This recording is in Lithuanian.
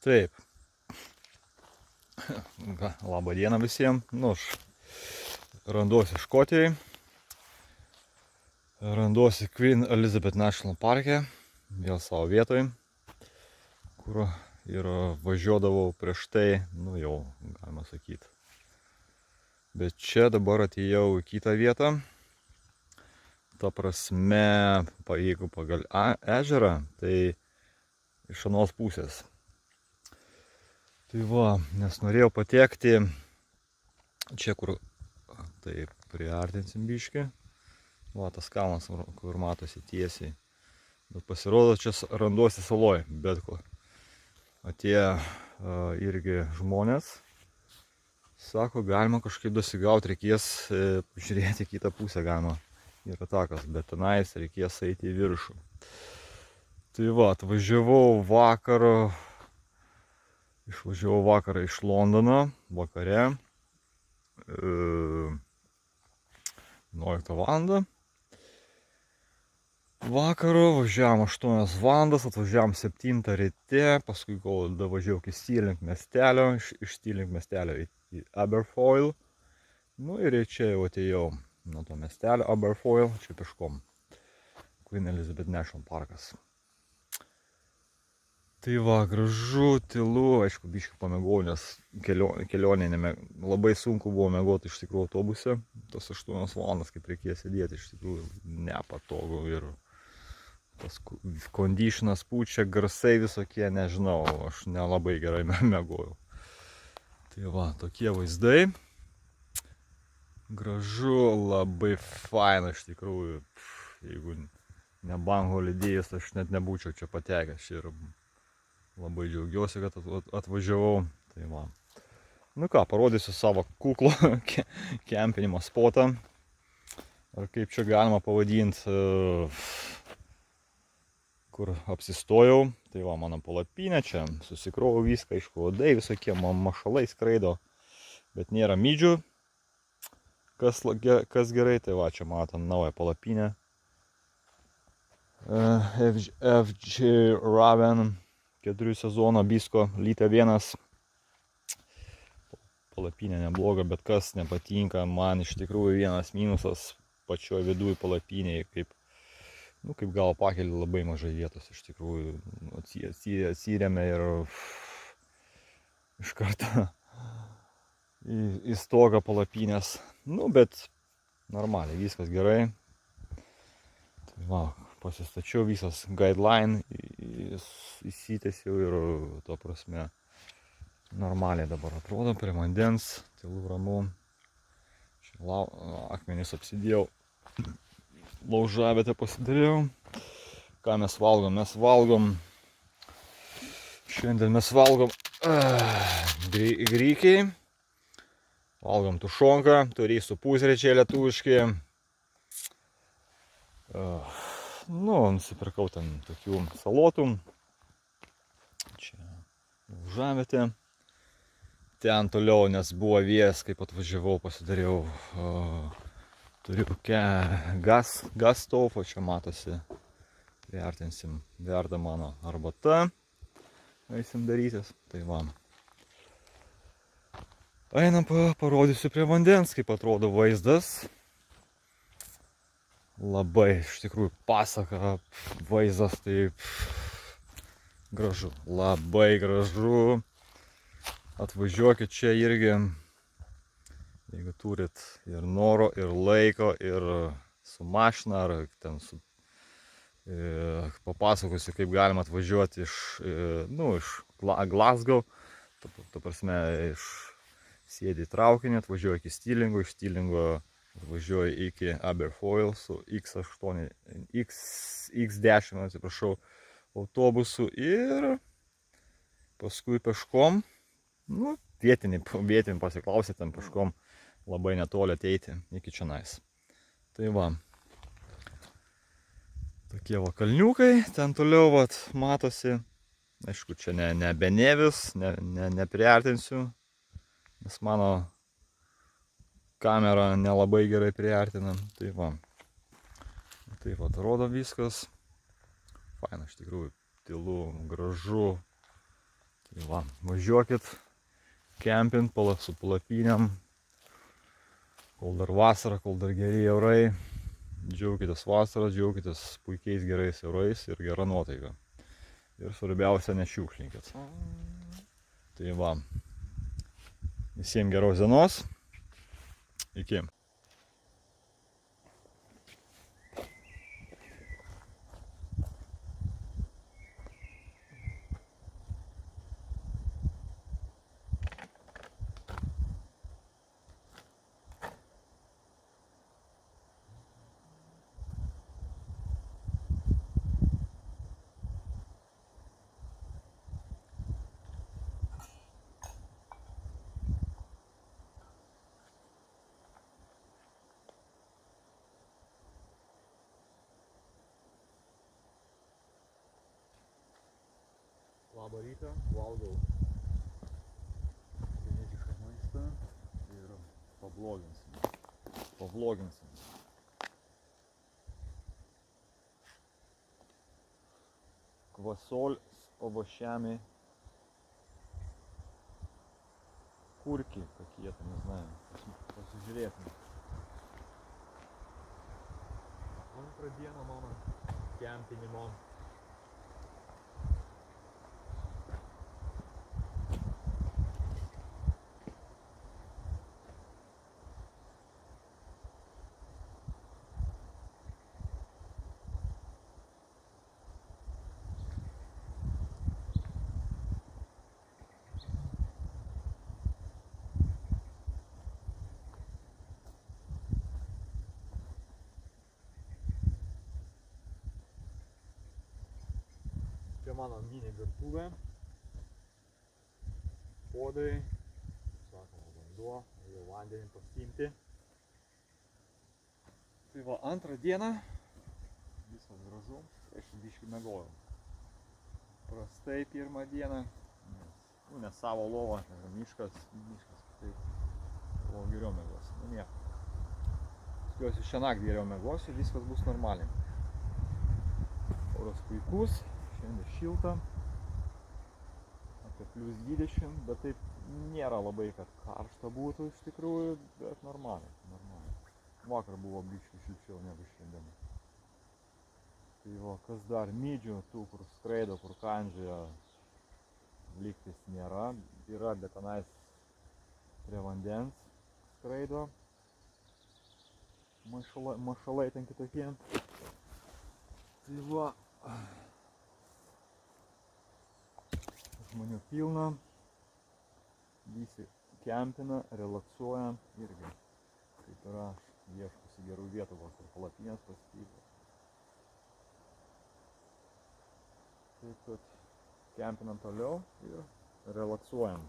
Taip. Labą dieną visiems. Nu, aš randuosi Škotijai. Randuosi Queen Elizabeth National Parke. Vėl savo vietoj, kur ir važiuodavau prieš tai, nu jau, galima sakyti. Bet čia dabar atėjau į kitą vietą. Ta prasme, jeigu pagal ežerą, tai iš anos pusės. Tai va, nes norėjau patekti čia, kur, tai priartinsim biškį. Va, tas kalnas, kur matosi tiesiai. Bet pasirodo, čia randuosi saloj, bet ko. Atėjo irgi žmonės. Sako, galima kažkaip dasigauti, reikės žiūrėti kitą pusę, galima. Yra takas, bet tenais reikės eiti į viršų. Tai va, atvažiavau vakarą iš Londono, vakare, 11 valandą. Vakaro važiavom 8 valandas, atvažiavom 7 ryte, paskui davažiavau iki Stirling miestelio, iš Stirling miestelio į Aberfoyle. Nu ir čia jau atėjau nuo to miestelio Aberfoyle, čia peškom. Queen Elizabeth National Parkas. Tai va, gražu, tylu, aišku, biškai pamėgau, nes kelionė labai sunku buvo mėgoti iš tikrųjų autobuse. Tos 8 valandas, kaip reikėjo sėdėti, iš tikrųjų nepatogu ir tas konditionas pučia, garsai visokie, nežinau, aš nelabai gerai mėgojau. Tai va, tokie vaizdai. Gražu, labai faina iš tikrųjų. Jeigu ne bank holidėjus, aš net nebūčiau čia patekęs. Ir labai džiaugiuosi, kad atvažiavau. Tai va. Nu ką, parodysiu savo kuklų kempinimo spotą. Ar kaip čia galima pavadinti, kur apsistojau. Tai va, mano palapinė, čia susikrovau viską, aišku, uodai visokie mašalai skraido, bet nėra mydžių. Kas gerai, tai va, čia matom naują palapinę. FG Raven 4 sezono bisko, lytė 1. Palapinė nebloga, bet kas nepatinka, man iš tikrųjų vienas minusas pačioj viduje palapinėje, kaip gal pakeli labai mažai vietos, iš tikrųjų atsiremia ir iš karto į stogą palapinės. Nu, bet normaliai, viskas gerai. Tai va, pasistačiau visas guideline, įsitęsiau ir to prasme normaliai dabar atrodo, prie vandens, tylu, ramu. Akmenis apsidėjau, laužavietę pasidariau. Ką mes valgom? Šiandien mes valgom grikiai. Valgom tušonką, turį su pusryčiai lietuviški. Nu, nusipirkau ten tokių salotų. Čia laužavietė. Ten toliau, nes buvo vėjas, kaip atvažiavau, pasidariau. Turiu gas stovą, čia matosi. Priartinsim, verda mano arbata. Eisim darytis. Tai va. Einam, parodysiu prie vandens, kaip atrodo vaizdas. Labai, iš tikrųjų, pasaka vaizdas, taip gražu, labai gražu. Atvažiuokit čia irgi, jeigu turit ir noro, ir laiko, ir su mašina, ar ten papasakosiu, kaip galima atvažiuoti iš Glasgow, ta prasme, sėdi į traukinį, atvažiuoju iki Stirlingo, iš Stirlingo atvažiuoju iki Aberfoyle su X10, atsiprašau, autobusu ir paskui peškom, nu, vietinį pasiklausė, ten peškom labai netoli ateiti iki čionais. Tai va, tokie va kalniukai, ten toliau vat matosi, aišku, čia ne Benevis, nepriartinsiu, nes mano kamera nelabai gerai priartina. Tai va, taip atrodo viskas. Faina, iš tikrųjų, tylu, gražu. Tai Tai va, važiuokit kempint su palapinėm, kol dar vasara, kol dar geri orai. Džiaukitės vasarą, džiaukitės puikiais gerais orais ir gera nuotaika. Ir svarbiausia, nešiukšlinkit. Tai va, visiems geros dienos. Iki. Labą rytą, valgau vienietišką maistą ir pavloginsim. Квасоль с овощами, курки какие-то, не знаю, pasižiūrėsim. Antrą dieną mano kempinimo. Čia mano mini virtuvė, puodai, sakoma, vanduo, jau vandenį pasiimti. Tai va, antrą dieną, viskas gražu, aš biškį miegojau. Prastai pirmą dieną, nes savo lovą, miškas, tai buvo geriau miegosiu, nu nieko. Tikiuosi šią naktį geriau miegosiu, viskas bus normaliai. Oras puikus. Šiandien šilta, apie +20, bet taip nėra labai, kad karšta būtų iš tikrųjų, bet normaliai. Vakar buvo biškį šilčiau negu šiandien. Tai va, kas dar, mydžių, tų, kur skraido, kur kandžioja, lygtis nėra, yra, bet tenais prie vandens skraido, mašalai ten kitokie. Tai va, žmonių pilna, visi kempina, relaksuoja irgi, kaip ir aš, ieškosi gerų vietų, kur palapinės pastatyti. Taip kad kempinam toliau ir relaksuojam.